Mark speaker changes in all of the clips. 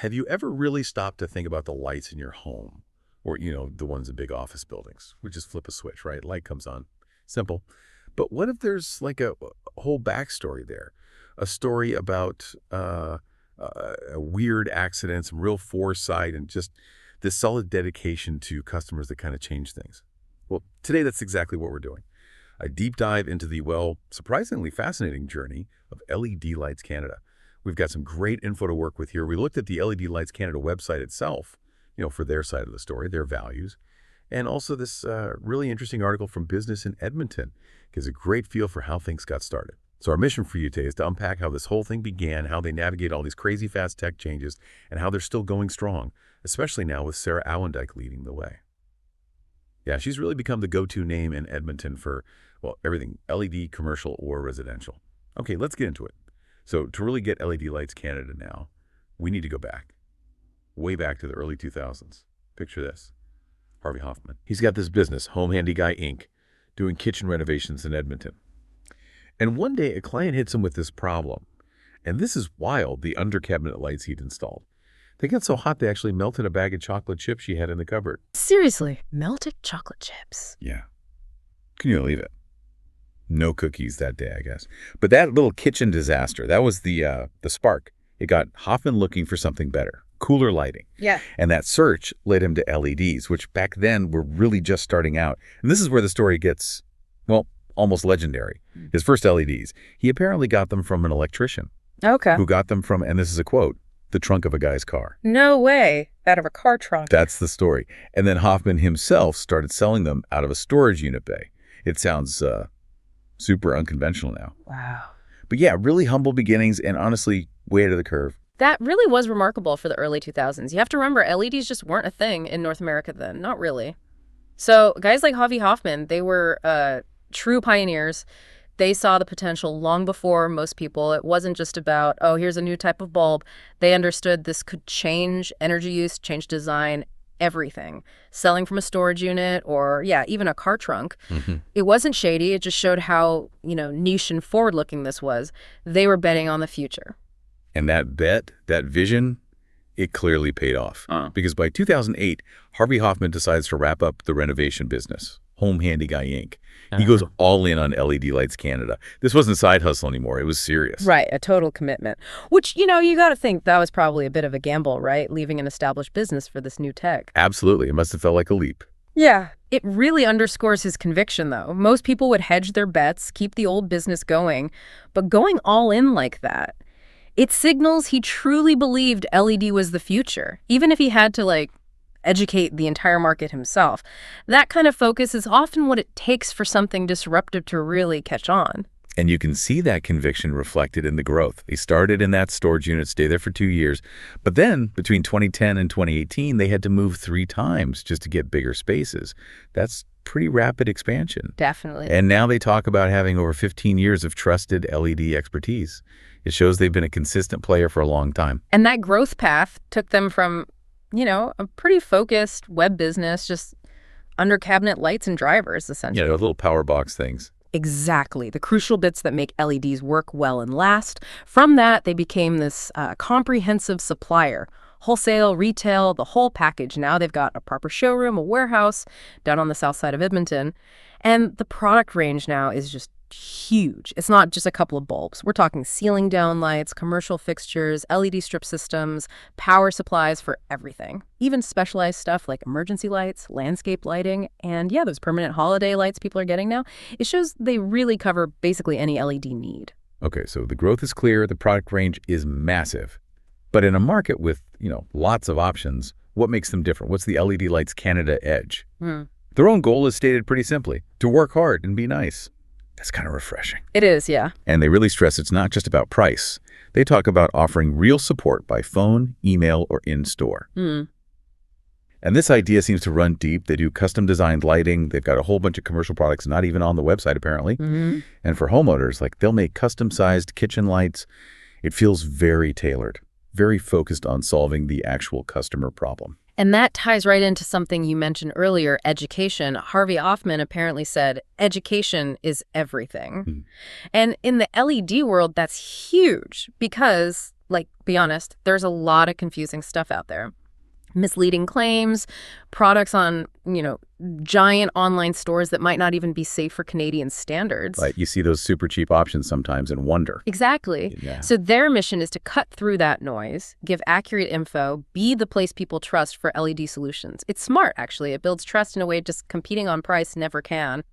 Speaker 1: Have you ever really stopped to think about the lights in your home? Or, the ones in big office buildings? We just flip a switch, right? Light comes on. Simple. But what if there's like a whole backstory there? A story about a weird accident, some real foresight, and just this solid dedication to customers that kind of change things. Well, today that's exactly what we're doing. A deep dive into the, surprisingly fascinating journey of LED Lights Canada. We've got some great info to work with here. We looked at the LED Lights Canada website itself, for their side of the story, their values, and also this really interesting article from Business in Edmonton gives a great feel for how things got started. So our mission for you today is to unpack how this whole thing began, how they navigate all these crazy fast tech changes, and how they're still going strong, especially now with Sarah Ouwendyk leading the way. Yeah, she's really become the go-to name in Edmonton for, everything LED, commercial, or residential. Okay, let's get into it. So to really get LED Lights Canada now, we need to go back, way back to the early 2000s. Picture this. Harvey Hoffman. He's got this business, Home Handy Guy Inc., doing kitchen renovations in Edmonton. And one day a client hits him with this problem. And this is wild, the under-cabinet lights he'd installed. They got so hot they actually melted a bag of chocolate chips she had in the cupboard.
Speaker 2: Seriously, melted chocolate chips?
Speaker 1: Yeah. Can you believe it? No cookies that day, I guess. But that little kitchen disaster, that was the spark. It got Hoffman looking for something better, cooler lighting.
Speaker 2: Yeah.
Speaker 1: And that search led him to LEDs, which back then were really just starting out. And this is where the story gets, almost legendary. His first LEDs, he apparently got them from an electrician.
Speaker 2: Okay.
Speaker 1: Who got them from, and this is a quote, the trunk of a guy's car.
Speaker 2: No way. Out of a car trunk.
Speaker 1: That's the story. And then Hoffman himself started selling them out of a storage unit bay. It sounds super unconventional now.
Speaker 2: Wow.
Speaker 1: But yeah, really humble beginnings and honestly, way ahead of the curve.
Speaker 2: That really was remarkable for the early 2000s. You have to remember, LEDs just weren't a thing in North America then. Not really. So guys like Harvey Hoffman, they were true pioneers. They saw the potential long before most people. It wasn't just about, here's a new type of bulb. They understood this could change energy use, change design, everything. Selling from a storage unit or, even a car trunk. Mm-hmm. It wasn't shady. It just showed how, niche and forward-looking this was. They were betting on the future.
Speaker 1: And that bet, that vision, it clearly paid off. Because by 2008, Harvey Hoffman decides to wrap up the renovation business, Home Handy Guy Inc. He goes all in on LED Lights Canada. This wasn't side hustle anymore. It was serious.
Speaker 2: Right, a total commitment. Which, you got to think that was probably a bit of a gamble, right? Leaving an established business for this new tech.
Speaker 1: Absolutely. It must have felt like a leap.
Speaker 2: Yeah. It really underscores his conviction, though. Most people would hedge their bets, keep the old business going. But going all in like that, it signals he truly believed LED was the future, even if he had to, educate the entire market himself. That kind of focus is often what it takes for something disruptive to really catch on.
Speaker 1: And you can see that conviction reflected in the growth. They started in that storage unit, stayed there for 2 years. But then, between 2010 and 2018, they had to move 3 times just to get bigger spaces. That's pretty rapid expansion.
Speaker 2: Definitely.
Speaker 1: And now they talk about having over 15 years of trusted LED expertise. It shows they've been a consistent player for a long time.
Speaker 2: And that growth path took them from, a pretty focused web business, just under cabinet lights and drivers, essentially.
Speaker 1: Yeah, those little power box things.
Speaker 2: Exactly. The crucial bits that make LEDs work well and last. From that, they became this comprehensive supplier. Wholesale, retail, the whole package. Now they've got a proper showroom, a warehouse down on the south side of Edmonton. And the product range now is just huge. It's not just a couple of bulbs. We're talking ceiling down lights, commercial fixtures, LED strip systems, power supplies for everything. Even specialized stuff like emergency lights, landscape lighting, and those permanent holiday lights people are getting now. It shows they really cover basically any LED need.
Speaker 1: Okay, so the growth is clear, the product range is massive. But in a market with, lots of options, what makes them different? What's the LED Lights Canada edge? Their own goal is stated pretty simply, to work hard and be nice. That's kind of refreshing.
Speaker 2: It is, yeah.
Speaker 1: And they really stress it's not just about price. They talk about offering real support by phone, email, or in-store. And this idea seems to run deep. They do custom-designed lighting. They've got a whole bunch of commercial products not even on the website, apparently. And for homeowners, they'll make custom-sized kitchen lights. It feels very tailored, very focused on solving the actual customer problem.
Speaker 2: And that ties right into something you mentioned earlier, education. Harvey Hoffman apparently said, education is everything. And in the LED world, that's huge because Like, be honest, there's a lot of confusing stuff out there. Misleading claims, products on, giant online stores that might not even be safe for Canadian standards.
Speaker 1: Like, you see those super cheap options sometimes and wonder.
Speaker 2: Exactly.
Speaker 1: Yeah.
Speaker 2: So their mission is to cut through that noise, give accurate info, be the place people trust for LED solutions. It's smart, actually. It builds trust in a way just competing on price never can.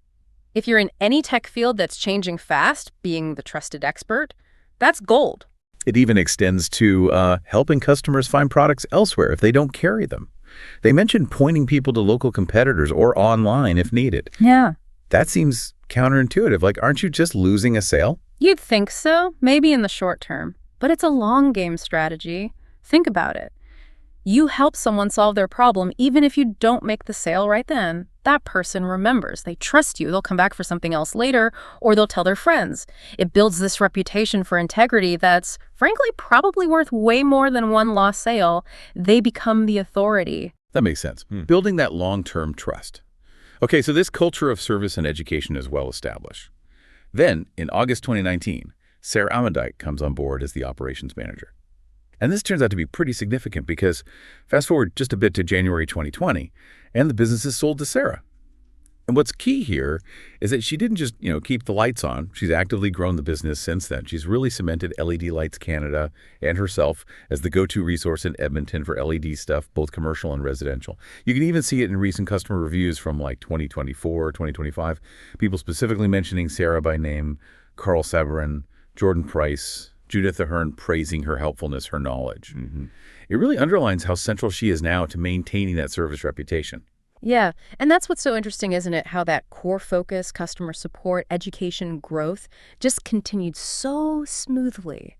Speaker 2: If you're in any tech field that's changing fast, being the trusted expert, that's gold.
Speaker 1: It even extends to helping customers find products elsewhere if they don't carry them. They mentioned pointing people to local competitors or online if needed.
Speaker 2: Yeah.
Speaker 1: That seems counterintuitive. Like, aren't you just losing a sale?
Speaker 2: You'd think so, maybe in the short term. But it's a long game strategy. Think about it. You help someone solve their problem even if you don't make the sale right then. That person remembers. They trust you. They'll come back for something else later, or they'll tell their friends. It builds this reputation for integrity that's, frankly, probably worth way more than one lost sale. They become the authority.
Speaker 1: That makes sense. Building that long-term trust. Okay, so this culture of service and education is well established. Then, in August 2019, Sarah Ouwendyk comes on board as the operations manager. And this turns out to be pretty significant because fast forward just a bit to January 2020, and the business is sold to Sarah. And what's key here is that she didn't just, keep the lights on. She's actively grown the business since then. She's really cemented LED Lights Canada and herself as the go-to resource in Edmonton for LED stuff, both commercial and residential. You can even see it in recent customer reviews from like 2024, 2025. People specifically mentioning Sarah by name, Carl Severin, Jordan Price, Judith Ahern praising her helpfulness, her knowledge. It really underlines how central she is now to maintaining that service reputation.
Speaker 2: Yeah, and that's what's so interesting, isn't it? How that core focus, customer support, education, growth just continued so smoothly.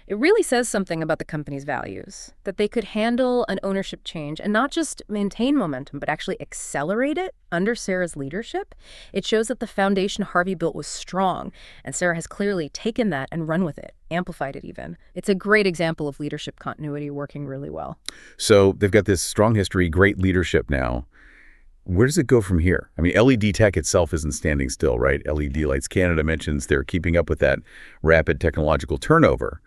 Speaker 2: It really says something about the company's values, that they could handle an ownership change and not just maintain momentum, but actually accelerate it under Sarah's leadership. It shows that the foundation Harvey built was strong, and Sarah has clearly taken that and run with it, amplified it even. It's a great example of leadership continuity working really well.
Speaker 1: So they've got this strong history, great leadership now. Where does it go from here? I mean, LED tech itself isn't standing still, right? LED Lights Canada mentions they're keeping up with that rapid technological turnover.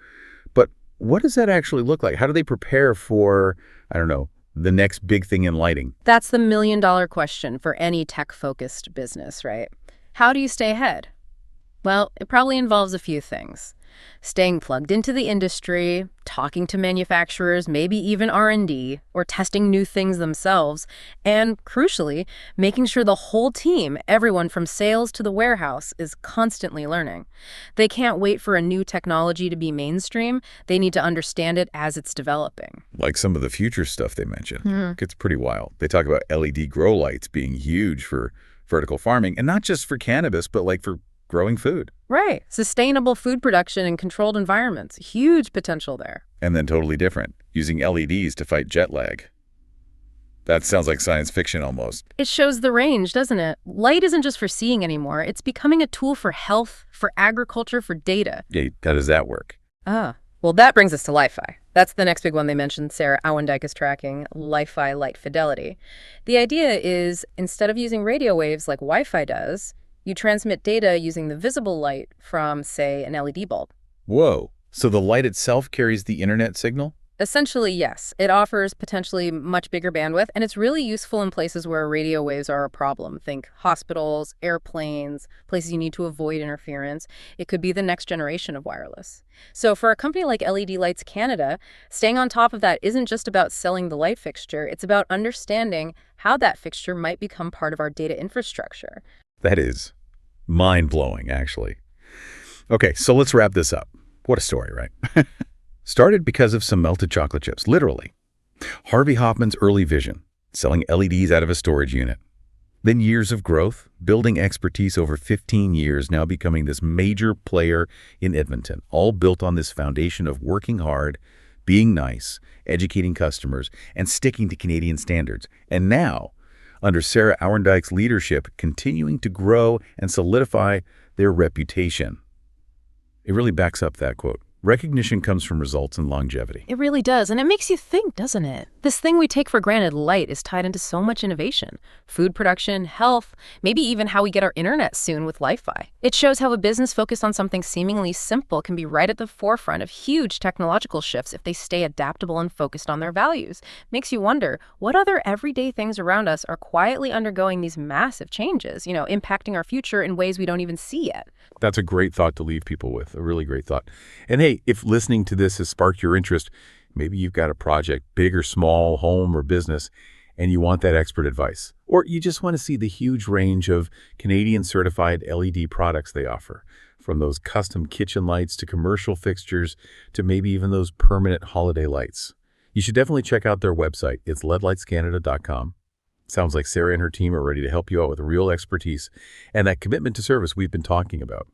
Speaker 1: But what does that actually look like? How do they prepare for, the next big thing in lighting?
Speaker 2: That's the million-dollar question for any tech-focused business, right? How do you stay ahead? Well, it probably involves a few things. Staying plugged into the industry, talking to manufacturers, maybe even R&D, or testing new things themselves, and crucially, making sure the whole team, everyone from sales to the warehouse, is constantly learning. They can't wait for a new technology to be mainstream. They need to understand it as it's developing.
Speaker 1: Like some of the future stuff they mentioned. It's pretty wild. They talk about LED grow lights being huge for vertical farming, and not just for cannabis, but like for growing food.
Speaker 2: Right. Sustainable food production in controlled environments. Huge potential there.
Speaker 1: And then totally different, using LEDs to fight jet lag. That sounds like science fiction almost.
Speaker 2: It shows the range, doesn't it? Light isn't just for seeing anymore. It's becoming a tool for health, for agriculture, for data.
Speaker 1: Yeah, how does that work?
Speaker 2: Well, that brings us to Li-Fi. That's the next big one they mentioned Sarah Ouwendyk is tracking, Li-Fi light fidelity. The idea is, instead of using radio waves like Wi-Fi does, you transmit data using the visible light from, say, an LED bulb.
Speaker 1: Whoa. So the light itself carries the internet signal?
Speaker 2: Essentially, yes. It offers potentially much bigger bandwidth, and it's really useful in places where radio waves are a problem. Think hospitals, airplanes, places you need to avoid interference. It could be the next generation of wireless. So for a company like LED Lights Canada, staying on top of that isn't just about selling the light fixture. It's about understanding how that fixture might become part of our data infrastructure.
Speaker 1: That is mind-blowing, actually. Okay, so let's wrap this up. What a story, right? Started because of some melted chocolate chips, literally. Harvey Hoffman's early vision, selling LEDs out of a storage unit. Then years of growth, building expertise over 15 years, now becoming this major player in Edmonton, all built on this foundation of working hard, being nice, educating customers, and sticking to Canadian standards. And now, under Sarah Ouwendyk's leadership, continuing to grow and solidify their reputation. It really backs up that quote. Recognition comes from results and longevity.
Speaker 2: It really does, and it makes you think, doesn't it? This thing we take for granted, light, is tied into so much innovation. Food production, health, maybe even how we get our internet soon with Wi-Fi. It shows how a business focused on something seemingly simple can be right at the forefront of huge technological shifts if they stay adaptable and focused on their values. Makes you wonder, what other everyday things around us are quietly undergoing these massive changes, impacting our future in ways we don't even see yet?
Speaker 1: That's a great thought to leave people with, a really great thought. And hey, if listening to this has sparked your interest, maybe you've got a project, big or small, home or business, and you want that expert advice. Or you just want to see the huge range of Canadian certified LED products they offer, from those custom kitchen lights to commercial fixtures to maybe even those permanent holiday lights. You should definitely check out their website. It's ledlightscanada.com. Sounds like Sarah and her team are ready to help you out with real expertise and that commitment to service we've been talking about.